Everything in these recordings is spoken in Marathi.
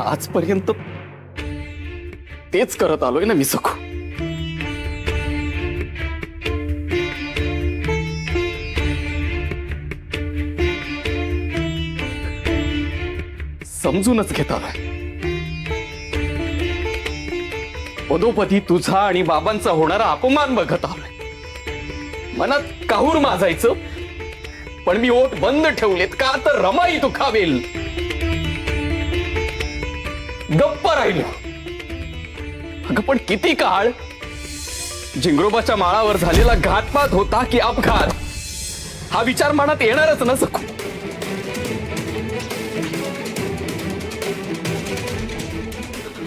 आजपर्यंत तेच करत आलोय ना मी सखू। समजूनच घेत आलोय। पदोपदी तुझा आणि बाबांचा होणारा अपमान बघत आलोय। मनात काहूर माजायचं, पण मी ओठ बंद ठेवलेत का तर रमाई दुखावेल। गप्प राहिलो। अगं पण किती काळ? जिंगरोबाच्या माळावर झालेला घातपात होता की अपघात, हा विचार मनात येणारच ना सखू।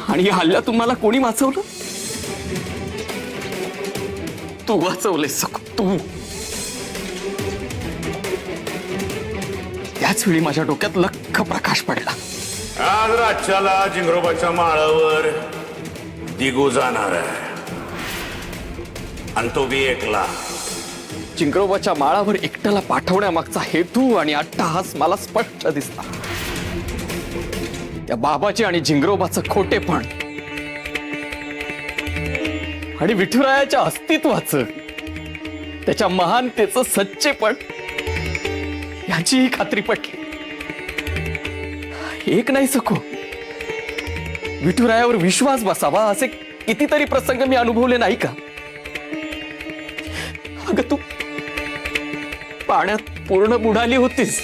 आणि या हल्ल्यात तुम्हाला कोणी वाचवलं? तू वाचवले सखू, तू। त्याच वेळी माझ्या डोक्यात लख्ख प्रकाश पडला। आज रातच्याला जिंगरोबाच्या माळावर दिगू जाणार आहे, आणि तो बी एकला। जिंगरोबाच्या माळावर एकट्याला पाठवण्यामागचा हेतू आणि अट्टहास मला स्पष्ट दिसला। त्या बाबाचे आणि जिंगरोबाचं खोटेपण आणि विठुरायाच्या अस्तित्वाचं, त्याच्या महानतेचं सच्चेपण याचीही खात्री पटली। एक नाही सखो, विठुरायावर विश्वास बसावा असे कितीतरी प्रसंग मी अनुभवले नाही का? अगं तू पाण्यात पूर्ण बुडाली होतीस,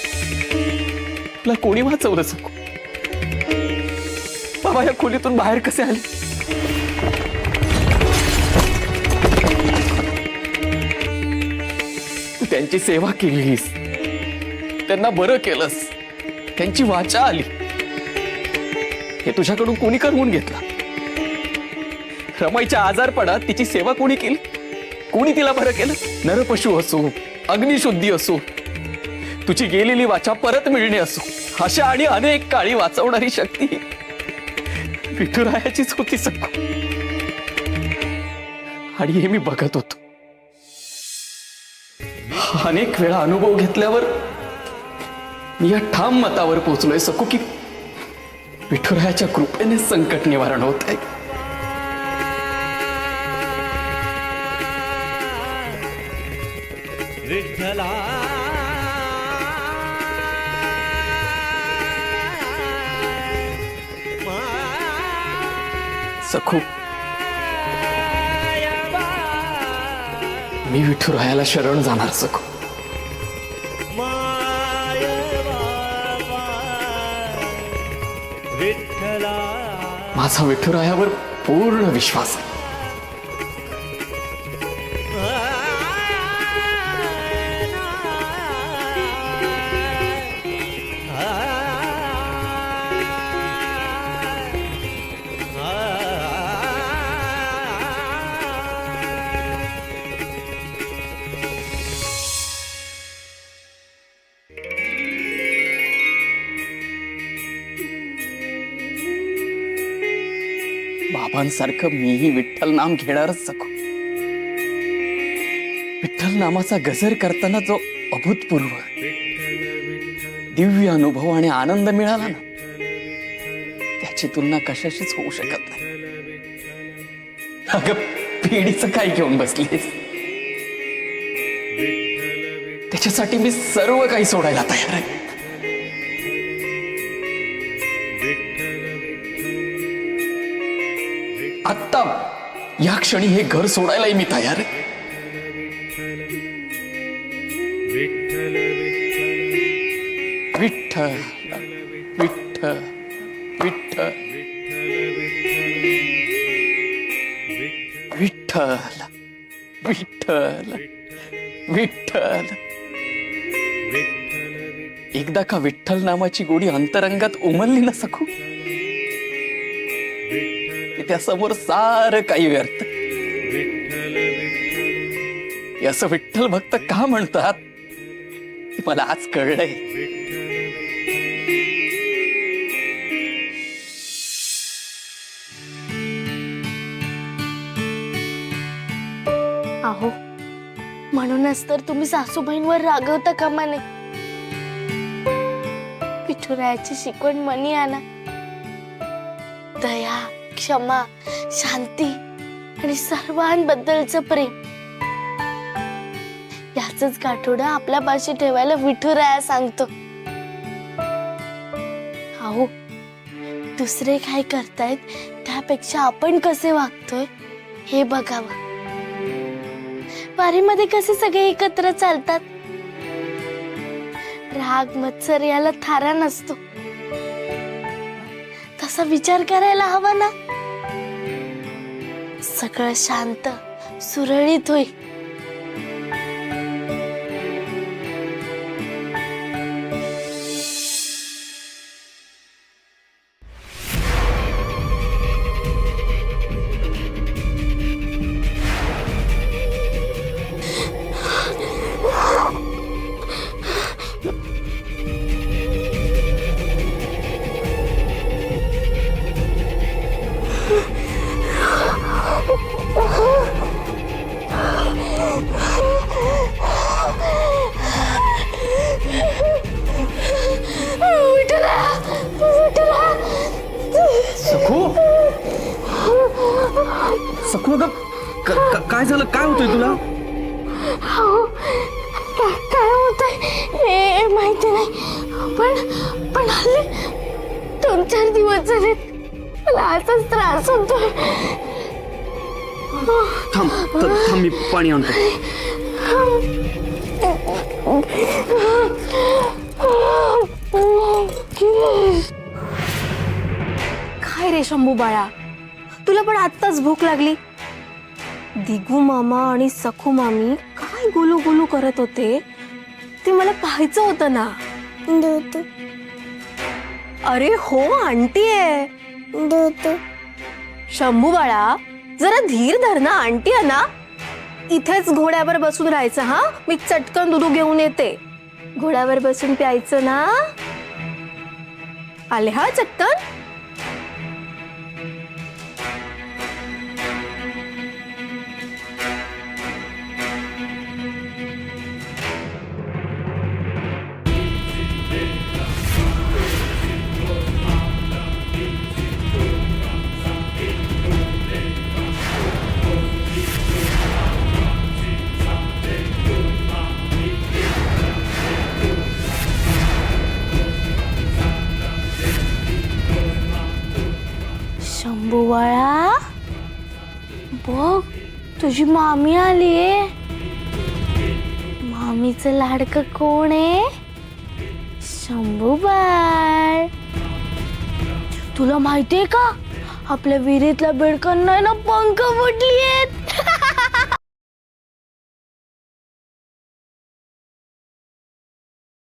तुला कोणी वाचवलं सखो? बाबा या खोलीतून बाहेर कसे आले? तू त्यांची सेवा केलीस, त्यांना बरं केलंस, त्यांची वाचा आली, हे तुझ्याकडून कोणी करवून घेतलं? रमाईच्या आजारपणात तिची सेवा कोणी केली? कोणी तिला बरं केलं? नरपशु असो, अग्निशुद्धी असो, तुझी गेलेली वाचा परत मिळणे असो, अशा आणि अनेक काळी वाचवणारी शक्ती विठुरायाचीच होती सखू। आणि हे मी बघत होतो। अनेक वेळा अनुभव घेतल्यावर मी या ठाम मतावर पोहोचलोय सखू की विठुरायाच्या कृपेने संकट निवारण होत आहे। विठ्ठला सखू, मी विठुरायाला शरण जाणार सखू। विठ्ठला माझा विठुरायावर पूर्ण विश्वास आहे। बाबांसारखं मीही विठ्ठल नाम घेणारच सखू। विठ्ठल नामाचा गजर करताना जो अभूतपूर्व दिव्य अनुभव आणि आनंद मिळाला ना, त्याची तुलना कशाशीच होऊ शकत नाही। अगं पिढीचं काय घेऊन बसलीस? त्याच्यासाठी मी सर्व काही सोडायला तयार आहे। आत्ता या क्षणी हे घर सोडायलाही मी तयार आहे। विठ्ठल विठ्ठल विठ्ठल विठ्ठल विठ्ठल विठ्ठल। एकदा का विठ्ठल नामाची गोडी अंतरंगात उमलली ना सखू, त्या समोर सारं काही व्यर्थ। असं विठ्ठल भक्त का म्हणतात मला आज कळलंय। अहो, म्हणूनच तर तुम्ही सासूबाईंवर रागवता कामा नये। विठुरायाची शिकवण मनी आणा, दया, क्षमा, शांती आणि सर्वांबद्दलचं प्रेम याचंच गाठोडं आपल्या पाशी ठेवायला विठुराया सांगतो. अहो, दुसरे काय करतायत त्यापेक्षा आपण कसे वागतोय हे बघावं. वारीमध्ये कसे सगळे एकत्र चालतात. राग मत्सर याला थारा नसतो. तसा विचार करायला हवा ना. सगळं शांत सुरळीत होईल. सखू सखू अगं काय झालं? काय होतंय तुला? काय होतंय हे माहिती नाही, पण हल्ली 2-4 दिवस झाले मला असाच त्रास होतोय. थांब मी पाणी आणतो. काय रे शंभू बाळा, तुला पण आत्ताच भूक लागली? दिगू मामा आणि सखू मामी काय गुलू गुलू करत होते ते मला पाहायचं होतं ना. अरे हो, आंटी आहे. शंभू बाळा, जरा धीर धर ना. आंटी आहे ना. इथेच घोड्यावर बसून राहायचं. हा, मी चटकन दुधू घेऊन येते. घोड्यावर बसून प्यायचं ना. आले हा चटकन. शंभूबाळा, बघ तुझी मामी आलीये. मामीचं लाडकं कोण आहे? शंभूबाळ. तुला माहितीये का, आपल्या विहिरीतल्या बेडकांना ना पंख फुटलीयेत.